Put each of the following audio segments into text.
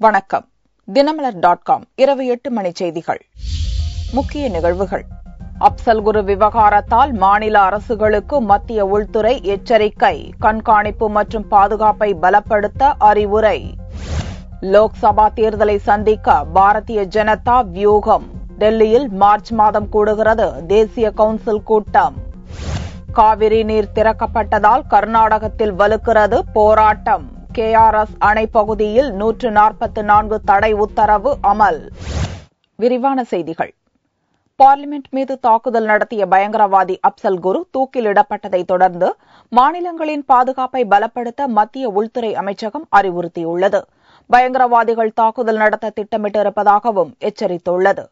வணக்கம். தினமலர்.com இரவு 8 மணி செய்திகள். முக்கிய நிகழ்வுகள். அப்சல் குரு விவகாரத்தால் மாநில அரசுகளுக்கு மத்திய உள்துறை எச்சரிக்கை, கண்காணிப்பு மற்றும் பாதுகாப்பை பலப்படுத்த அறிவுரை. லோக்சபா தேர்தலை சந்திக்க பாரதிய ஜனதா வியூகம். டெல்லியில் மார்ச் மாதம் கூடுகிறது தேசிய கவுன்சில் கூட்டம். காவிரி நீர் திறக்கப்பட்டதால் கர்நாடகத்தில் வலுக்கிறது போராட்டம். KRS அணை பகுதியில் 144 தடை உத்தரவு அமல். விரிவான செய்திகள். பார்லிமென்ட் மீது தாக்குதல் நடத்திய பயங்கரவாதி அப்சல் குரு தூக்கிலிடப்பட்டதை தொடர்ந்து மாநிலங்களின் பாதுகாப்பை பலப்படுத்த மத்திய உள்துறை அமைச்சகம் அறிவுறுத்தியுள்ளது. பயங்கரவாதிகள் தாக்குதல் நடத்த திட்டமிட்டிருப்பதாகவும் எச்சரித்துள்ளது.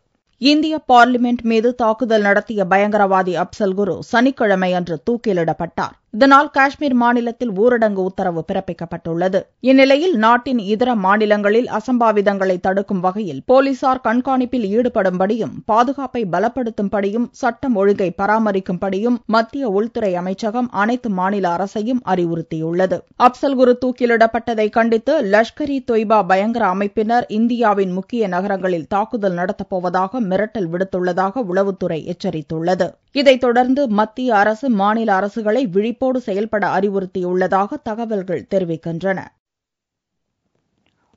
இந்திய பார்லிமென்ட் மீது தாக்குதல் நடத்திய பயங்கரவாதி அப்சல் குரு சனிக்கிழமை அன்று தூக்கிலிடப்பட்டார். இதனால் காஷ்மீர் மாநிலத்தில் ஊரடங்கு உத்தரவு பிறப்பிக்கப்பட்டுள்ளது. இந்நிலையில் நாட்டின் இதர மாநிலங்களில் அசம்பாவிதங்களை தடுக்கும் வகையில் போலீசார் கண்காணிப்பில் ஈடுபடும்படியும் பாதுகாப்பை பலப்படுத்தும்படியும் சட்டம் ஒழுங்கை பராமரிக்கும்படியும் மத்திய உள்துறை அமைச்சகம் அனைத்து மாநில அரசையும் அறிவுறுத்தியுள்ளது. அப்சல் குரு தூக்கிலிடப்பட்டதை கண்டித்து லஷ்கர் இ தொய்பா பயங்கர அமைப்பினர் இந்தியாவின் முக்கிய நகரங்களில் தாக்குதல் நடத்தப்போவதாக மிரட்டல் விடுத்துள்ளதாக உளவுத்துறை எச்சரித்துள்ளது. இதைத் தொடர்ந்து மத்திய அரசு மாநில அரசுகளை விழிப்போடு செயல்பட அறிவுறுத்தியுள்ளதாக தகவல்கள் தெரிவிக்கின்றன.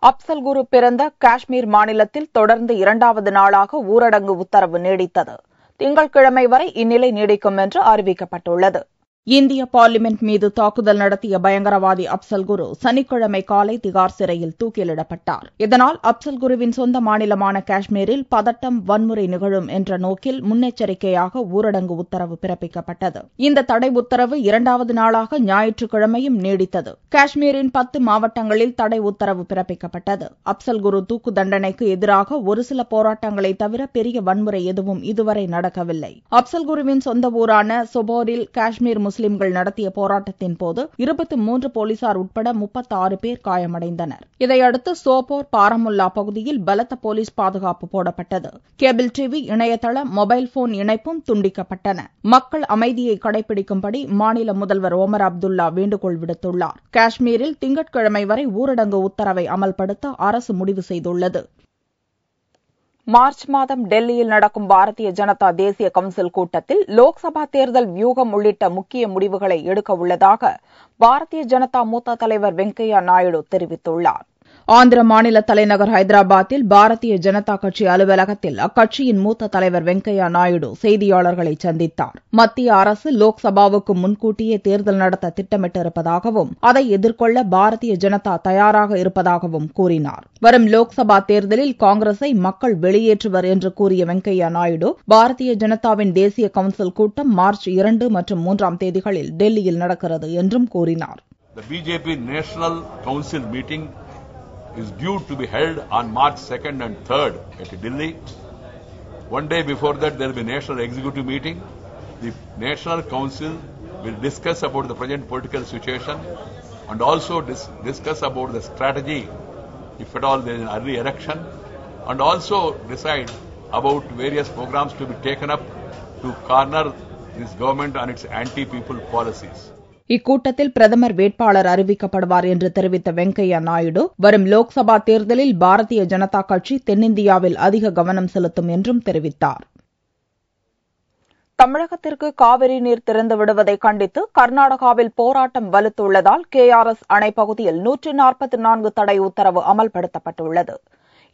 அப்சல் குரு பிறந்த காஷ்மீர் மாநிலத்தில் தொடர்ந்து 2வது நாளாக ஊரடங்கு உத்தரவு நீடித்தது. திங்கட்கிழமை வரை இந்நிலை நீடிக்கும் என்று அறிவிக்கப்பட்டுள்ளது. இந்திய பார்லிமென்ட் மீது தாக்குதல் நடத்திய பயங்கரவாதி அப்சல் குரு சனிக்கிழமை காலை திகார் சிறையில் தூக்கிலிடப்பட்டார். இதனால் அப்சல் குருவின் சொந்த மாநிலமான காஷ்மீரில் பதட்டம், வன்முறை நிகழும் என்ற நோக்கில் முன்னெச்சரிக்கையாக ஊரடங்கு உத்தரவு பிறப்பிக்கப்பட்டது. இந்த தடை உத்தரவு 2வது நாளாக ஞாயிற்றுக்கிழமையும் நீடித்தது. காஷ்மீரின் 10 மாவட்டங்களில் தடை உத்தரவு பிறப்பிக்கப்பட்டது. அப்சல் குரு தூக்கு தண்டனைக்கு எதிராக ஒரு சில போராட்டங்களை தவிர பெரிய வன்முறை எதுவும் இதுவரை நடக்கவில்லை. அப்சல் குருவின் சொந்த ஊரான சோபோரில் காஷ்மீர் முஸ்லிம்கள் நடத்திய போராட்டத்தின் போது 23 போலீசார் உட்பட 36 பேர் காயமடைந்தனர். இதையடுத்து சோப்போர், பாரமுல்லா பகுதியில் பலத்த போலீஸ் பாதுகாப்பு போடப்பட்டது. கேபிள் டிவி, இணையதள, மொபைல் போன் இணைப்பும் துண்டிக்கப்பட்டன. மக்கள் அமைதியை கடைபிடிக்கும்படி மாநில முதல்வர் ஒமர் அப்துல்லா வேண்டுகோள் விடுத்துள்ளார். காஷ்மீரில் திங்கட்கிழமை வரை ஊரடங்கு உத்தரவை அமல்படுத்த அரசு முடிவு செய்துள்ளது. மார்ச் மாதம் டெல்லியில் நடக்கும் பாரதிய ஜனதா தேசிய கவுன்சில் கூட்டத்தில் லோக்சபா தேர்தல் வியூகம் உள்ளிட்ட முக்கிய முடிவுகளை எடுக்க உள்ளதாக பாரதிய ஜனதா மூத்த தலைவர் வெங்கையா நாயுடு தெரிவித்துள்ளார். ஆந்திர மாநில தலைநகர் ஹைதராபாத்தில் பாரதிய ஜனதா கட்சி அலுவலகத்தில் அக்கட்சியின் மூத்த தலைவர் வெங்கையா நாயுடு செய்தியாளர்களை சந்தித்தார். மத்திய அரசு லோக்சபாவுக்கு முன்கூட்டியே தேர்தல் நடத்த திட்டமிட்டிருப்பதாகவும் அதை எதிர்கொள்ள பாரதிய ஜனதா தயாராக இருப்பதாகவும் கூறினார். வரும் லோக்சபா தேர்தலில் காங்கிரஸை மக்கள் வெளியேற்றுவர் என்று கூறிய வெங்கையா நாயுடு பாரதிய ஜனதாவின் தேசிய கவுன்சில் கூட்டம் மார்ச் 2 மற்றும் 3ஆம் தேதிகளில் டெல்லியில் நடக்கிறது என்றும் கூறினார். The BJP National Council meeting is due to be held on March 2nd and 3rd at Delhi. One day before that there will be National Executive meeting. The National Council will discuss about the present political situation and also discuss about the strategy if at all there is an early election, and also decide about various programs to be taken up to corner this government on its anti-people policies. இக்கூட்டத்தில் பிரதமர் வேட்பாளர் அறிவிக்கப்படுவார் என்று தெரிவித்த வெங்கையா நாயுடு வரும் லோக்சபா தேர்தலில் பாரதிய ஜனதா கட்சி தென்னிந்தியாவில் அதிக கவனம் செலுத்தும் என்றும் தெரிவித்தார். தமிழகத்திற்கு காவிரி நீர் திறந்து விடுவதை கண்டித்து கர்நாடகாவில் போராட்டம் வலுத்துள்ளதால் KRS அணை பகுதியில் 144 தடை உத்தரவு அமல்படுத்தப்பட்டுள்ளது.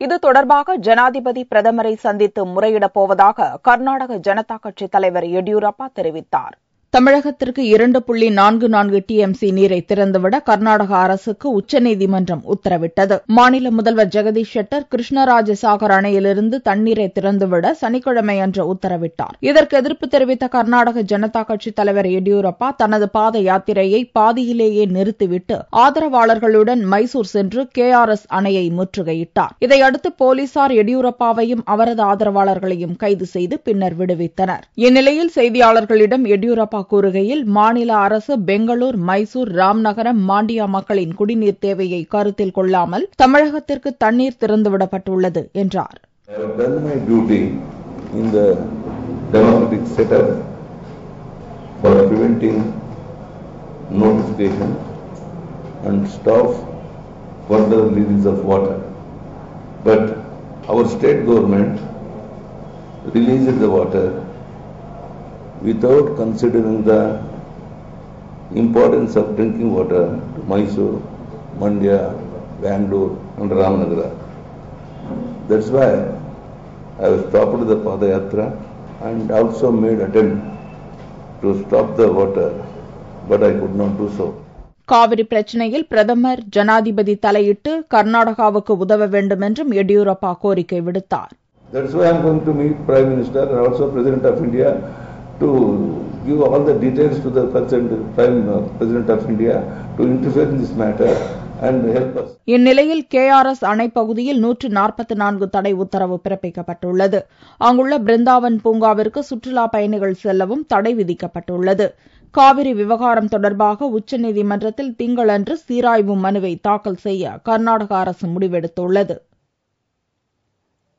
இது தொடர்பாக ஜனாதிபதி பிரதமரை சந்தித்து முறையிடப் போவதாக கர்நாடக ஜனதா கட்சி தலைவர் எடியூரப்பா தெரிவித்தார். தமிழகத்திற்கு 2.44 TMC நீரை திறந்துவிட கர்நாடக அரசுக்கு உச்சநீதிமன்றம் உத்தரவிட்டது. மாநில முதல்வர் ஜெகதீஷ் ஷெட்டர் கிருஷ்ணராஜசாகர் அணையிலிருந்து தண்ணீரை திறந்துவிட சனிக்கிழமை அன்று உத்தரவிட்டார். இதற்கு எதிர்ப்பு தெரிவித்த கர்நாடக ஜனதா கட்சி தலைவர் எடியூரப்பா தனது பாத யாத்திரையை பாதியிலேயே நிறுத்திவிட்டு ஆதரவாளர்களுடன் மைசூர் சென்று KRS அணையை முற்றுகையிட்டார். இதையடுத்து போலீசார் எடியூரப்பாவையும் அவரது ஆதரவாளர்களையும் கைது செய்து பின்னர் விடுவித்தனர். இந்நிலையில் செய்தியாளர்களிடம் எடியூரப்பா கூறுகையில் மாநில அரசு பெங்களூர், மைசூர், ராம்நகரம், மாண்டியா மக்களின் குடிநீர் தேவையை கருத்தில் கொள்ளாமல் தமிழகத்திற்கு தண்ணீர் திறந்துவிடப்பட்டுள்ளது என்றார். and stop further release of water. But our state government released the water without considering the importance of drinking water to Mysore, Mandya, Bangalore and Ramanagara. That's why I have stopped the Padayatra and also made attempt to stop the water, but I could not do so. Kaveri பிரச்சினையில் பிரதமர் ஜனாதிபதி தலையிட்டு கர்நாடகாவுக்கு உதவ வேண்டும் என்றும் எடியூரப்பா கோரிக்கை விடுத்தார். That's why I am going to meet Prime Minister and also President of India to give all the details to the President of India to interfere in this matter and help us. இந்நிலையில் KRS அணை பகுதியில் 144 தடை உத்தரவு பிறப்பிக்கப்பட்டுள்ளது. அங்குள்ள பிருந்தாவன் பூங்காவிற்கு சுற்றுலா பயணிகள் செல்லவும் தடை விதிக்கப்பட்டுள்ளது. காவிரி விவகாரம் தொடர்பாக உச்சநீதிமன்றத்தில் திங்களன்று சீராய்வு மனுவை தாக்கல் செய்ய கர்நாடக அரசு முடிவெடுத்துள்ளது.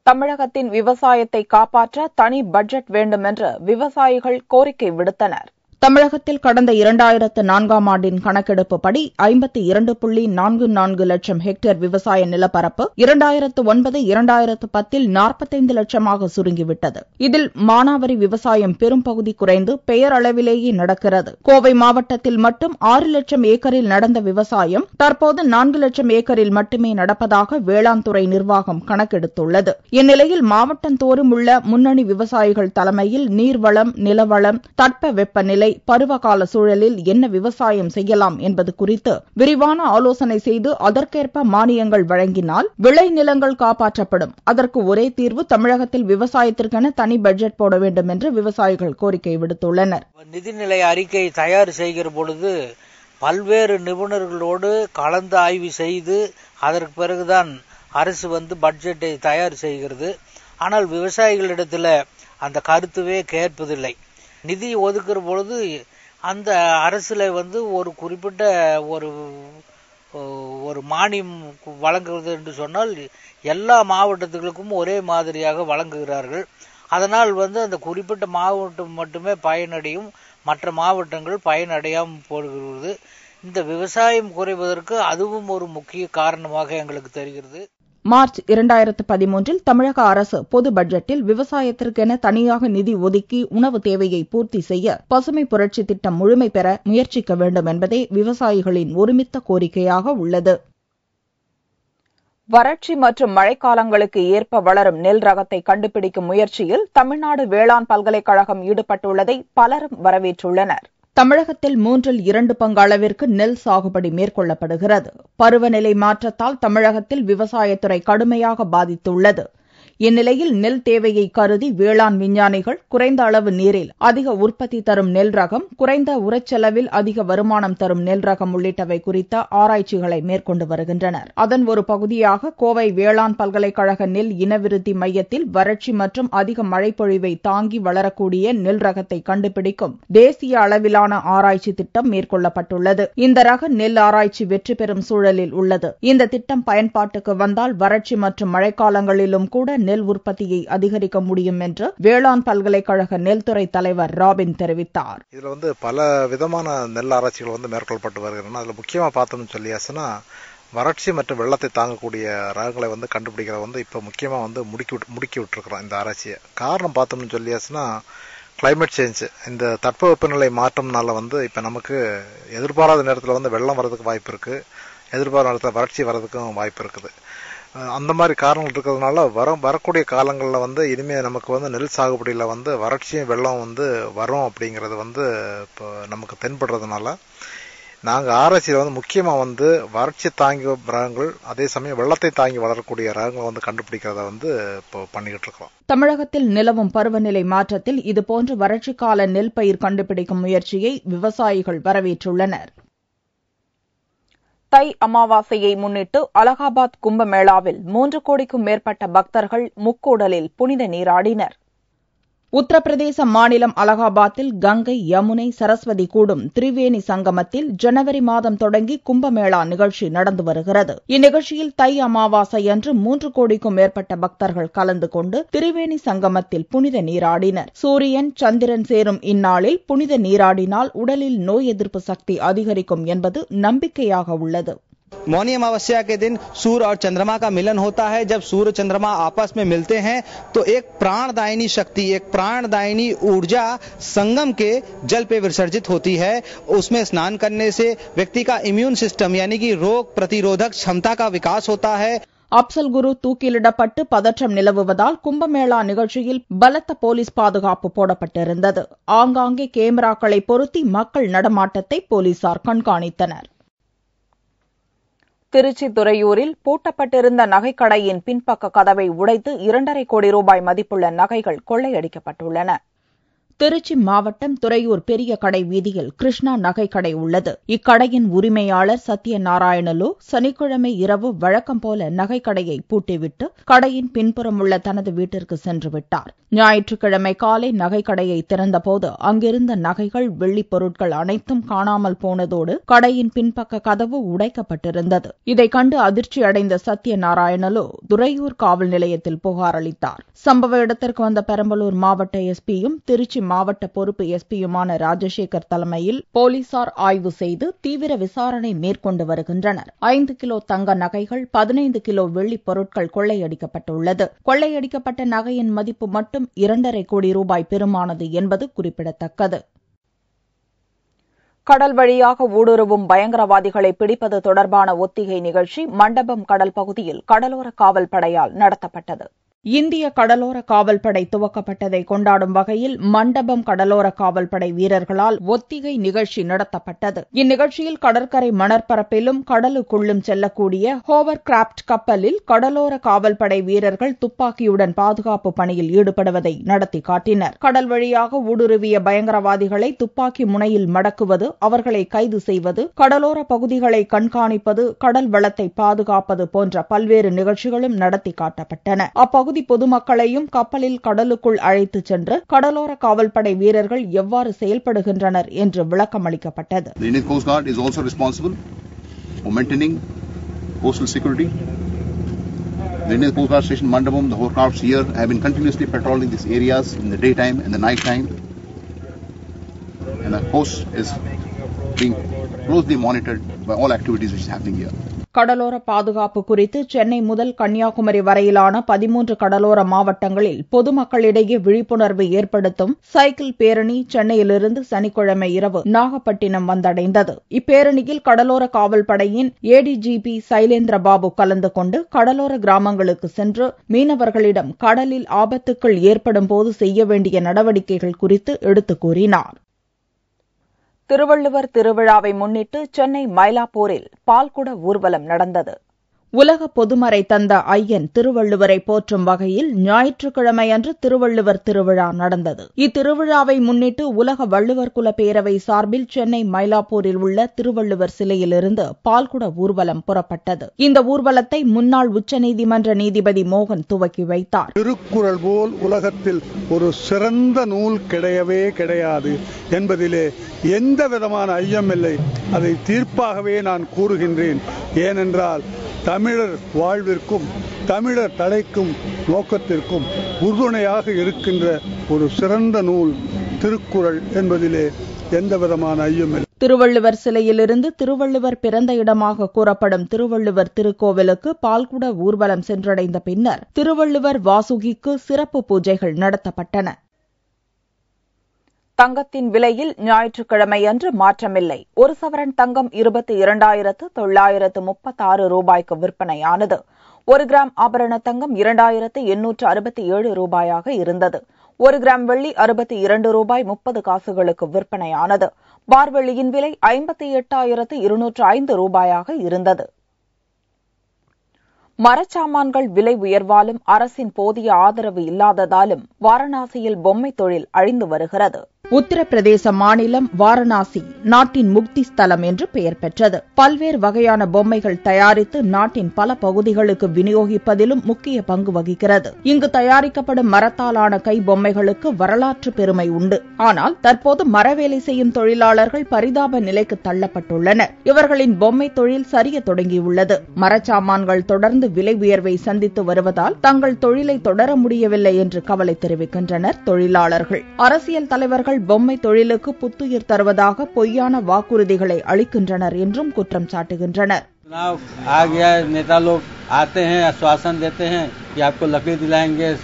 தமிழகத்தின் விவசாயத்தை காப்பாற்ற தனி பட்ஜெட் வேண்டும் என்று விவசாயிகள் கோரிக்கை விடுத்தனர். தமிழகத்தில் கடந்த 2004ஆம் ஆண்டின் கணக்கெடுப்புப்படி 52.44 லட்சம் ஹெக்டேர் விவசாய நிலப்பரப்பு 2009-2010 45 லட்சமாக சுருங்கிவிட்டது. இதில் மானாவாரி விவசாயம் பெரும் பகுதி குறைந்து பெயரளவிலேயே நடக்கிறது. கோவை மாவட்டத்தில் மட்டும் 6 லட்சம் ஏக்கரில் நடந்த விவசாயம் தற்போது 4 லட்சம் ஏக்கரில் மட்டுமே நடப்பதாக வேளாண் துறை நிர்வாகம் கணக்கெடுத்துள்ளது. இந்நிலையில் மாவட்டந்தோறும் உள்ள முன்னணி விவசாயிகள் தலைமையில் நீர்வளம், நிலவளம், தட்ப வெப்பநிலை, பருவகால சூழலில் என்ன விவசாயம் செய்யலாம் என்பது குறித்து விரிவான ஆலோசனை செய்து அதற்கேற்ப மானியங்கள் வழங்கினால் விளை நிலங்கள் காப்பாற்றப்படும். அதற்கு ஒரே தீர்வு தமிழகத்தில் விவசாயத்திற்கென தனி பட்ஜெட் போட வேண்டும் என்று விவசாயிகள் கோரிக்கை விடுத்துள்ளனர். நிதிநிலை அறிக்கை தயார் செய்கிற பொழுது பல்வேறு நிபுணர்களோடு கலந்து ஆய்வு செய்து அதற்கு பிறகுதான் அரசு பட்ஜெட்டை தயார் செய்கிறது. ஆனால் விவசாயிகளிடத்தில் அந்த கருத்துவே கேட்பதில்லை. நிதி ஒதுக்குற பொழுது அந்த அரசுல ஒரு குறிப்பிட்ட ஒரு மானியம் வழங்குவது என்று சொன்னால் எல்லா மாவட்டத்துகளுக்கும் ஒரே மாதிரியாக வழங்குகிறார்கள். அதனால் அந்த குறிப்பிட்ட மாவட்டம் மட்டுமே பயனடையும், மற்ற மாவட்டங்கள் பயனடையாமல் போகிறது. இந்த விவசாயம் குறைவதற்கு அதுவும் ஒரு முக்கிய காரணமாக எங்களுக்கு தெரிகிறது. மார்ச் 2013 தமிழக அரசு பொது பட்ஜெட்டில் விவசாயத்திற்கென தனியாக நிதி ஒதுக்கி உணவு தேவையை பூர்த்தி செய்ய பசுமை புரட்சி திட்டம் முழுமை பெற முயற்சிக்க வேண்டும் என்பதே விவசாயிகளின் ஒருமித்த கோரிக்கையாக உள்ளது. வறட்சி மற்றும் மழைக்காலங்களுக்கு ஏற்ப வளரும் நெல் ரகத்தை கண்டுபிடிக்கும் முயற்சியில் தமிழ்நாடு வேளாண் பல்கலைக்கழகம் ஈடுபட்டுள்ளதை பலரும் வரவேற்றுள்ளனர். தமிழகத்தில் 2 பங்கு அளவிற்கு நெல் சாகுபடி மேற்கொள்ளப்படுகிறது. பருவநிலை மாற்றத்தால் தமிழகத்தில் விவசாயத்துறை கடுமையாக பாதித்துள்ளது. இந்நிலையில் நெல் தேவையை கருதி வேளாண் விஞ்ஞானிகள் குறைந்த அளவு நீரில் அதிக உற்பத்தி தரும் நெல் ரகம், குறைந்த உரச்செலவில் அதிக வருமானம் தரும் நெல் ரகம் உள்ளிட்டவை குறித்த ஆராய்ச்சிகளை மேற்கொண்டு வருகின்றனர். அதன் ஒரு பகுதியாக கோவை வேளாண் பல்கலைக்கழக நெல் இனவிருத்தி மையத்தில் வறட்சி மற்றும் அதிக மழைப்பொழிவை தாங்கி வளரக்கூடிய நெல் ரகத்தை கண்டுபிடிக்கும் தேசிய அளவிலான ஆராய்ச்சி திட்டம் மேற்கொள்ளப்பட்டுள்ளது. இந்த ரக நெல் ஆராய்ச்சி வெற்றி பெறும் சூழலில் உள்ளது. இந்த திட்டம் பயன்பாட்டுக்கு வந்தால் வறட்சி மற்றும் மழைக்காலங்களிலும் கூட நெல் உற்பத்தியை அதிகரிக்க முடியும் என்று வேளாண் பல்கலைக்கழக நெல்துறை தலைவர் ராபின் தெரிவித்தார். இதுல பல விதமான நெல் ஆராய்ச்சிகள் மேற்கொள்ளப்பட்டு வருகின்றன. அதுல முக்கியமா பார்த்தோம்னு சொல்லியாச்சுன்னா வறட்சி மற்றும் வெள்ளத்தை தாங்கக்கூடிய ரகங்களை கண்டுபிடிக்கிற இப்ப முக்கியமா முடுக்கி விட்டுருக்கிறோம் இந்த ஆராய்ச்சியை. காரணம் பார்த்தோம்னு சொல்லியாச்சுன்னா கிளைமேட் சேஞ்ச், இந்த தட்பவெப்பநிலை மாற்றம்னால இப்ப நமக்கு எதிர்பாராத நேரத்தில் வெள்ளம் வர்றதுக்கு வாய்ப்பு இருக்கு, எதிர்பாராத நேரத்தில் வறட்சி வர்றதுக்கும் வாய்ப்பு இருக்குது. அந்த மாதிரி காரணங்கள் இருக்கிறதுனால வரக்கூடிய காலங்களில் இனிமே நமக்கு நெல் சாகுபடியில் வறட்சியும் வெள்ளம் வரும் அப்படிங்கிறது இப்போ நமக்கு தென்படுறதுனால நாங்கள் ஆராய்ச்சியில் முக்கியமாக வறட்சி தாங்கி ரகங்கள், அதே சமயம் வெள்ளத்தை தாங்கி வளரக்கூடிய ரகங்களை கண்டுபிடிக்கிறத இப்போ பண்ணிக்கிட்டு இருக்கிறோம். தமிழகத்தில் நிலவும் பருவநிலை மாற்றத்தில் இதுபோன்ற வறட்சி கால நெல் பயிர் கண்டுபிடிக்கும் முயற்சியை விவசாயிகள் வரவேற்றுள்ளனர். தை அமாவாசையை முன்னிட்டு அலகாபாத் கும்பமேளாவில் 3 கோடிக்கும் மேற்பட்ட பக்தர்கள் முக்கூடலில் புனித நீராடினர். உத்தரப்பிரதேச மாநிலம் அலகாபாத்தில் கங்கை, யமுனை, சரஸ்வதி கூடும் திரிவேணி சங்கமத்தில் ஜனவரி மாதம் தொடங்கி கும்பமேளா நிகழ்ச்சி நடந்து வருகிறது. இந்நிகழ்ச்சியில் தை அமாவாசை அன்று 3 கோடிக்கும் மேற்பட்ட பக்தர்கள் கலந்து கொண்டு திரிவேணி சங்கமத்தில் புனித நீராடினர். சூரியன், சந்திரன் சேரும் இந்நாளில் புனித நீராடினால் உடலில் நோய் எதிர்ப்பு சக்தி அதிகரிக்கும் என்பது நம்பிக்கையாக உள்ளது. मौनी अमावस्या के दिन सूर्य और चंद्रमा का मिलन होता है। जब सूर्य चंद्रमा आपस में मिलते हैं तो एक प्राणदायिनी शक्ति, एक प्राणदायिनी ऊर्जा संगम के जल पे विसर्जित होती है। उसमें स्नान करने से व्यक्ति का इम्यून सिस्टम यानी कि रोग प्रतिरोधक क्षमता का विकास होता है। அப்சல் குரு தூக்கிலிடப்பட்டு பதற்றம் நிலவுவதால் கும்பமேளா நிகழ்ச்சியில் பலத்த போலீஸ் பாதுகாப்பு போடப்பட்டிருந்தது. ஆங்காங்கே கேமராக்களை பொருத்தி மக்கள் நடமாட்டத்தை போலீசார் கண்காணித்தனர். திருச்சி துறையூரில் பூட்டப்பட்டிருந்த நகைக்கடையின் பின்பக்க கதவை உடைத்து 2.5 கோடி ரூபாய் மதிப்புள்ள நகைகள் கொள்ளையடிக்கப்பட்டுள்ளன. திருச்சி மாவட்டம் துறையூர் பெரிய கடை வீதியில் கிருஷ்ணா நகைக்கடை உள்ளது. இக்கடையின் உரிமையாளர் சத்யநாராயணலு சனிக்கிழமை இரவு வழக்கம் போல நகைக்கடையை பூட்டிவிட்டு கடையின் பின்புறம் உள்ள தனது வீட்டிற்கு சென்று விட்டார். ஞாயிற்றுக்கிழமை காலை நகைக்கடையை திறந்தபோது அங்கிருந்த நகைகள், வெள்ளிப் பொருட்கள் அனைத்தும் காணாமல் போனதோடு கடையின் பின்பக்க கதவு உடைக்கப்பட்டிருந்தது. இதைக் கண்டு அதிர்ச்சி அடைந்த சத்யநாராயணலு துறையூர் காவல் நிலையத்தில் புகார் அளித்தார். சம்பவ இடத்திற்கு வந்த பெரம்பலூர் மாவட்ட எஸ்பியும் திருச்சி மாவட்ட பொறுப்பு எஸ்பியுமான ராஜசேகர் தலைமையில் போலீசார் ஆய்வு செய்து தீவிர விசாரணை மேற்கொண்டு வருகின்றனர். 5 கிலோ தங்க நகைகள், 15 கிலோ வெள்ளிப் பொருட்கள் கொள்ளையடிக்கப்பட்டுள்ளது. கொள்ளையடிக்கப்பட்ட நகையின் மதிப்பு மட்டும் 2.5 கோடி ரூபாய் பெருமானது என்பது குறிப்பிடத்தக்கது. கடல் வழியாக ஊடுருவும் பயங்கரவாதிகளை பிடிப்பது தொடர்பான ஒத்திகை நிகழ்ச்சி மண்டபம் கடல் பகுதியில் கடலோர காவல் படையால் நடத்தப்பட்டது. இந்திய கடலோர காவல்படை துவக்கப்பட்டதை கொண்டாடும் வகையில் மண்டபம் கடலோர காவல்படை வீரர்களால் ஒத்திகை நிகழ்ச்சி நடத்தப்பட்டது. இந்நிகழ்ச்சியில் கடற்கரை மணற்பரப்பிலும் கடலுக்குள்ளும் செல்லக்கூடிய ஹோவர் கிராப்ட் கப்பலில் கடலோர காவல்படை வீரர்கள் துப்பாக்கியுடன் பாதுகாப்பு பணியில் ஈடுபடுவதை நடத்தி காட்டினர். கடல் வழியாக ஊடுருவிய பயங்கரவாதிகளை துப்பாக்கி முனையில் மடக்குவது, அவர்களை கைது செய்வது, கடலோர பகுதிகளை கண்காணிப்பது, கடல் வளத்தை பாதுகாப்பது போன்ற பல்வேறு நிகழ்ச்சிகளும் நடத்தி காட்டப்பட்டன. அப்பகுதி பொதுமக்களையும் கப்பலில் கடலுக்குள் அழைத்துச் சென்று கடலோர காவல்படை வீரர்கள் எவ்வாறு செயல்படுகின்றனர் என்று விளக்கம் அளிக்கப்பட்டது. The Indian Coast Guard is also responsible for maintaining coastal security. The Indian Coast Guard Station Mandapam, the hovercrafts here have been continuously patrolling these areas in the daytime and the night time, and the coast is being closely monitored by all activities which is happening here. கடலோர பாதுகாப்பு குறித்து சென்னை முதல் கன்னியாகுமரி வரையிலான 13 கடலோர மாவட்டங்களில் பொதுமக்களிடையே விழிப்புணர்வு ஏற்படுத்தும் சைக்கிள் பேரணி சென்னையிலிருந்து சனிக்கிழமை இரவு நாகப்பட்டினம் வந்தடைந்தது. இப்பேரணியில் கடலோர காவல்படையின் ஏடிஜிபி சைலேந்திரபாபு கலந்து கொண்டு கடலோர கிராமங்களுக்கு சென்று மீனவர்களிடம் கடலில் ஆபத்துக்கள் ஏற்படும் போது செய்ய வேண்டிய நடவடிக்கைகள் குறித்து எடுத்துக் கூறினார். திருவள்ளுவர் திருவிழாவை முன்னிட்டு சென்னை மயிலாப்பூரில் பால்குட ஊர்வலம் நடந்தது. உலக பொதுமறை தந்த ஐயன் திருவள்ளுவரை போற்றும் வகையில் ஞாயிற்றுக்கிழமை அன்று திருவள்ளுவர் திருவிழா நடந்தது. இத்திருவிழாவை முன்னிட்டு உலக வள்ளுவர் குல பேரவை சார்பில் சென்னை மயிலாப்பூரில் உள்ள திருவள்ளுவர் சிலையிலிருந்து பால்குட ஊர்வலம் புறப்பட்டது. இந்த ஊர்வலத்தை முன்னாள் உச்சநீதிமன்ற நீதிபதி மோகன் துவக்கி வைத்தார். திருக்குறள் போல் உலகத்தில் ஒரு சிறந்த நூல் கிடையவே கிடையாது என்பதிலே எந்த விதமான ஐயமில்லை. அதை தீர்ப்பாகவே நான் கூறுகின்றேன். ஏனென்றால் தமிழர் வாழ்விற்கும் தமிழர் தலைக்கும் நோக்கத்திற்கும் உறுதுணையாக இருக்கின்ற ஒரு சிறந்த நூல் திருக்குறள் என்பதிலே எந்த விதமான ஐயமில்லை. திருவள்ளுவர் சிலையிலிருந்து திருவள்ளுவர் பிறந்த இடமாக கூறப்படும் திருவள்ளுவர் திருக்கோவிலுக்கு பால்குட ஊர்வலம் சென்றடைந்த பின்னர் திருவள்ளுவர் வாசுகிக்கு சிறப்பு பூஜைகள் நடத்தப்பட்டன. தங்கத்தின் விலையில் ஞாயிற்றுக்கிழமை அன்று மாற்றமில்லை. ஒரு சவரன் தங்கம் 22,936 ரூபாய்க்கு விற்பனையானது. 1 கிராம் ஆபரண தங்கம் 2,867 ரூபாயாக இருந்தது. 1 கிராம் வெள்ளி 62 ரூபாய் 30 காசுகளுக்கு விற்பனையானது. பார் வெள்ளியின் விலை 58,205 ரூபாயாக இருந்தது. மரச்சாமான்கள் விலை உயர்வாலும் அரசின் போதிய ஆதரவு இல்லாததாலும் வாரணாசியில் பொம்மை தொழில் அழிந்து வருகிறது. உத்தரப்பிரதேச மாநிலம் வாரணாசி நாட்டின் முக்தி ஸ்தலம் என்று பெயர் பெற்றது. பல்வேறு வகையான பொம்மைகள் தயாரித்து நாட்டின் பல பகுதிகளுக்கு விநியோகிப்பதிலும் முக்கிய பங்கு வகிக்கிறது. இங்கு தயாரிக்கப்படும் மரத்தாலான கை பொம்மைகளுக்கு வரலாற்று பெருமை உண்டு. ஆனால் தற்போது மரவேலை செய்யும் தொழிலாளர்கள் பரிதாப நிலைக்கு தள்ளப்பட்டுள்ளனர். இவர்களின் பொம்மை தொழில் சரிய தொடங்கியுள்ளது. மரச்சாமான்கள் தொடர்ந்து விலை உயர்வை சந்தித்து வருவதால் தங்கள் தொழிலை தொடர முடியவில்லை என்று கவலை தெரிவிக்கின்றனர் தொழிலாளர்கள். அரசியல் தலைவர்கள் பொம்மை தொழிலுக்கு புத்துயிர் தருவதாக பொய்யான வாக்குறுதிகளை அளிக்கின்றனர் என்றும் குற்றம் சாட்டுகின்றனர். चुनाव आ गया, नेता लोग आते हैं, आश्वासन देते हैं कि आपको लकड़ी दिलाएंगे,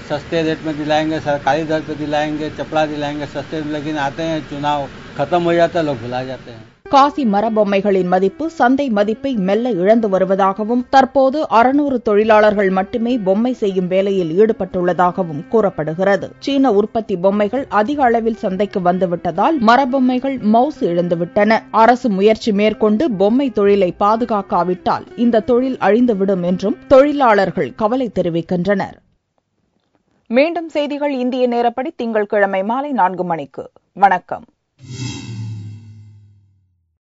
सस्ते रेट में दिलाएंगे, सरकारी दर पे दिलाएंगे, चपड़ा दिलाएंगे सस्ते, लेकिन आते हैं चुनाव खत्म हो जाता है, लोग भुला जाते हैं. காசி மரபொம்மைகளின் மதிப்பு சந்தை மதிப்பை மெல்ல இழந்து வருவதாகவும் தற்போது 600 தொழிலாளர்கள் மட்டுமே பொம்மை செய்யும் வேலையில் ஈடுபட்டுள்ளதாகவும் கூறப்படுகிறது. சீன உற்பத்தி பொம்மைகள் அதிக அளவில் சந்தைக்கு வந்துவிட்டதால் மரபொம்மைகள் மவுசு இழந்துவிட்டன. அரசு முயற்சி மேற்கொண்டு பொம்மை தொழிலை பாதுகாக்காவிட்டால் இந்த தொழில் அழிந்துவிடும் என்றும் தொழிலாளர்கள் கவலை தெரிவிக்கின்றனர். மீண்டும் செய்திகள் இந்திய நேரப்படி திங்கட்கிழமை மாலை 4 மணிக்கு. வணக்கம்.